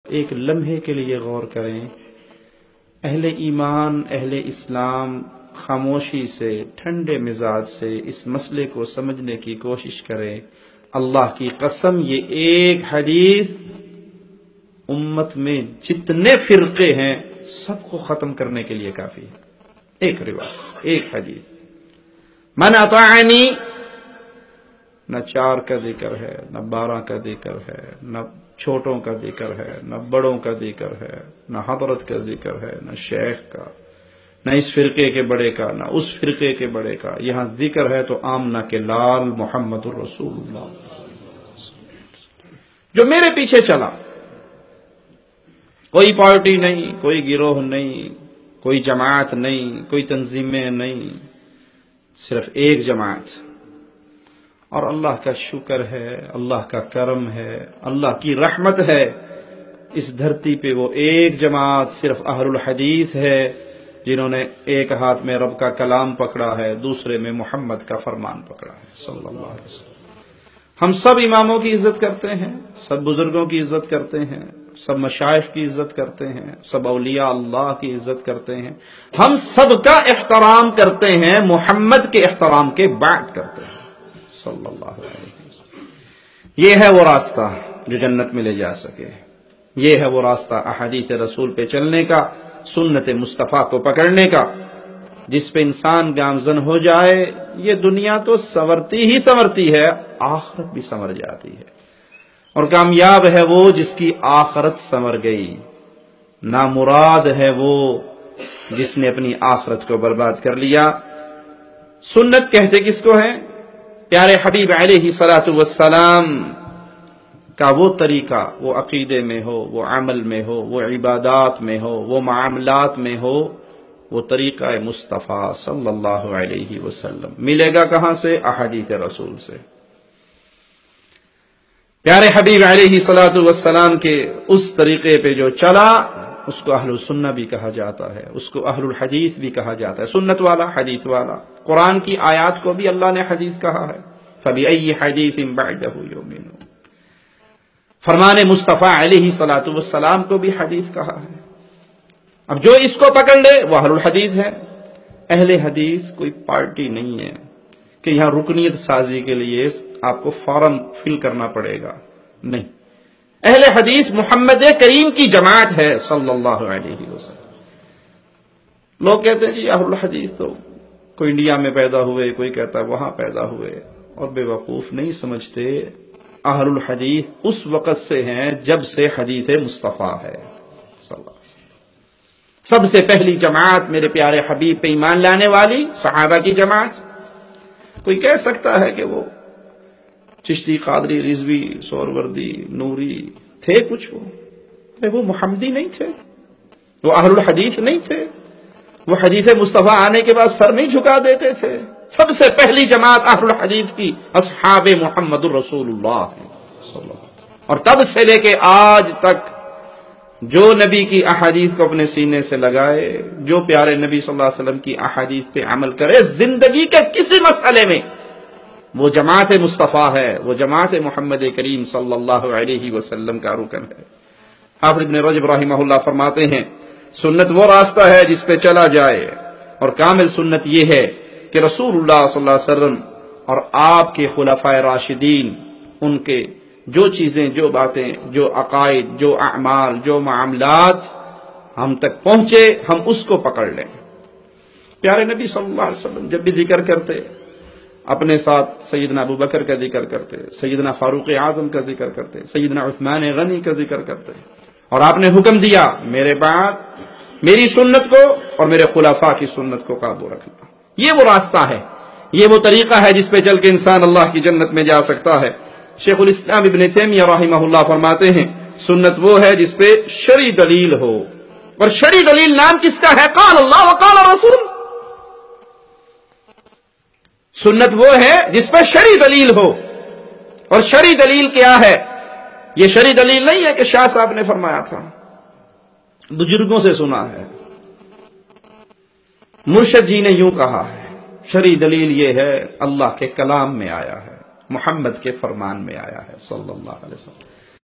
ایک لمحے کے لیے غور کریں، اہل ایمان، اہل اسلام خاموشی سے، ٹھنڈے مزاج سے اس مسئلے کو سمجھنے کی کوشش کریں۔ اللہ کی قسم یہ ایک حدیث امت میں جتنے فرقے ہیں سب کو ختم کرنے کے لیے کافی ہے۔ ایک روایت، ایک حدیث، من اطاعنی، نہ 4 کا ذکر ہے، نہ 12 کا ذکر ہے، نہ چھوٹوں کا ذکر ہے، نہ بڑوں کا ذکر ہے، نہ حضرت کا ذکر ہے، نہ شیخ کا، نہ اس فرقے کے بڑے کا، نہ اس فرقے کے بڑے کا۔ یہاں ذکر ہے تو آمنہ کے لال محمد الرسول اللہ، جو میرے پیچھے چلا۔ کوئی پارٹی نہیں، کوئی گروہ نہیں، کوئی جماعت نہیں، کوئی تنظیمیں نہیں، صرف ایک جماعت۔ اور اللہ کا شکر ہے، اللہ کا کرم ہے، اللہ کی رحمت ہے، اس دھرتی پہ وہ ایک جماعت صرف اہل الحدیث ہے جنہوں نے ایک ہاتھ میں رب کا کلام پکڑا ہے، دوسرے میں محمد کا فرمان پکڑا ہے صلی اللہ علیہ وسلم۔ ہم سب اماموں کی عزت کرتے ہیں، سب بزرگوں کی عزت کرتے ہیں، سب مشائخ کی عزت کرتے ہیں، سب اولیاء اللہ کی عزت کرتے ہیں، ہم سب کا احترام کرتے ہیں، محمد کے احترام کے بعد کرتے ہیں صلی اللہ علیہ وسلم۔ یہ ہے وہ راستہ جو جنت میں لے جا سکے، یہ ہے وہ راستہ احادیث رسول پہ چلنے کا، سنت مصطفیٰ کو پکڑنے کا، جس پہ انسان گامزن ہو جائے۔ یہ دنیا تو سنورتی ہی سنورتی ہے، آخرت بھی سنور جاتی ہے، اور کامیاب ہے وہ جس کی آخرت سنور گئی، نامراد ہے وہ جس نے اپنی آخرت کو برباد کر لیا۔ سنت کہتے کس کو ہے؟ پیارے حبیب علیہ الصلوۃ والسلام کا وہ طریقہ، وہ عقیدے میں ہو، وہ عمل میں ہو، وہ عبادات میں ہو، وہ معاملات میں ہو، وہ طریقہ مصطفیٰ صلی اللہ علیہ وسلم ملے گا کہاں سے؟ احادیث رسول سے۔ پیارے حبیب علیہ الصلوۃ والسلام کے اس طریقے پہ جو چلا اس کو اہل السنہ بھی کہا جاتا ہے، اس کو اہل الحدیث بھی کہا جاتا ہے، سنت والا، حدیث والا۔ قرآن کی آیات کو بھی اللہ نے حدیث کہا ہے، فَبِأَيِّ حَدِيثٍ بَعْدَهُ يُؤْمِنُونَ۔ فرمان مصطفیٰ علیہ الصلوۃ والسلام کو بھی حدیث کہا ہے۔ اب جو اس کو پکڑ لے وہ اہل الحدیث ہے۔ اہل حدیث کوئی پارٹی نہیں ہے کہ یہاں رکنیت سازی کے لیے آپ کو فارم فل کرنا پڑے گا، نہیں۔ اہل حدیث محمد کریم کی جماعت ہے صلی اللہ علیہ وسلم۔ لوگ کہتے ہیں جی اہل الحدیث تو کوئی انڈیا میں پیدا ہوئے، کوئی کہتا ہے وہاں پیدا ہوئے، اور بے وقوف نہیں سمجھتے اہل الحدیث اس وقت سے ہیں جب سے حدیث مصطفیٰ ہے صلی اللہ علیہ وسلم۔ سب سے پہلی جماعت میرے پیارے حبیب پہ ایمان لانے والی صحابہ کی جماعت۔ کوئی کہہ سکتا ہے کہ وہ چشتی، قادری، رضوی، سہروردی، نوری تھے کچھ، وہ محمدی نہیں تھے، وہ اہل الحدیث نہیں تھے، وہ حدیث مصطفیٰ آنے کے بعد سر نہیں جھکا دیتے تھے۔ سب سے پہلی جماعت اہل الحدیث کی اصحاب محمد الرسول اللہ صلی اللہ علیہ وسلم، اور تب سے لے کے آج تک جو نبی کی احادیث کو اپنے سینے سے لگائے، جو پیارے نبی صلی اللہ علیہ وسلم کی احادیث پہ عمل کرے، زندگی کے کسی مسئلے میں وہ جماعت مصطفیٰ ہے، وہ جماعت محمد کریم صلی اللہ علیہ وسلم کا رکن ہے۔ حافظ ابن رجب رحمہ اللہ فرماتے ہیں سنت وہ راستہ ہے جس پہ چلا جائے، اور کامل سنت یہ ہے کہ رسول اللہ صلی اللہ علیہ وسلم اور آپ کے خلفائے راشدین، ان کے جو چیزیں، جو باتیں، جو عقائد، جو اعمال، جو معاملات ہم تک پہنچے، ہم اس کو پکڑ لیں۔ پیارے نبی صلی اللہ علیہ وسلم جب بھی ذکر کرتے، اپنے ساتھ سیدنا ابو بکر کا ذکر کرتے، سیدنا فاروق اعظم کا ذکر کرتے، سیدنا عثمان غنی کا ذکر کرتے، اور آپ نے حکم دیا میرے بعد میری سنت کو اور میرے خلفاء کی سنت کو قابو رکھنا۔ یہ وہ راستہ ہے، یہ وہ طریقہ ہے جس پہ چل کے انسان اللہ کی جنت میں جا سکتا ہے۔ شیخ الاسلام ابن تیمیہ رحمہ اللہ فرماتے ہیں سنت وہ ہے جس پہ شرعی دلیل ہو، اور شرعی دلیل نام کس کا ہے؟ قال اللہ وقال رسول۔ سنت وہ ہے جس پہ شرعی دلیل ہو، اور شرعی دلیل کیا ہے؟ یہ شرعی دلیل نہیں ہے کہ شاہ صاحب نے فرمایا تھا، بزرگوں سے سنا ہے، مرشد جی نے یوں کہا ہے۔ شرعی دلیل یہ ہے اللہ کے کلام میں آیا ہے، محمد کے فرمان میں آیا ہے صلی اللہ علیہ وسلم۔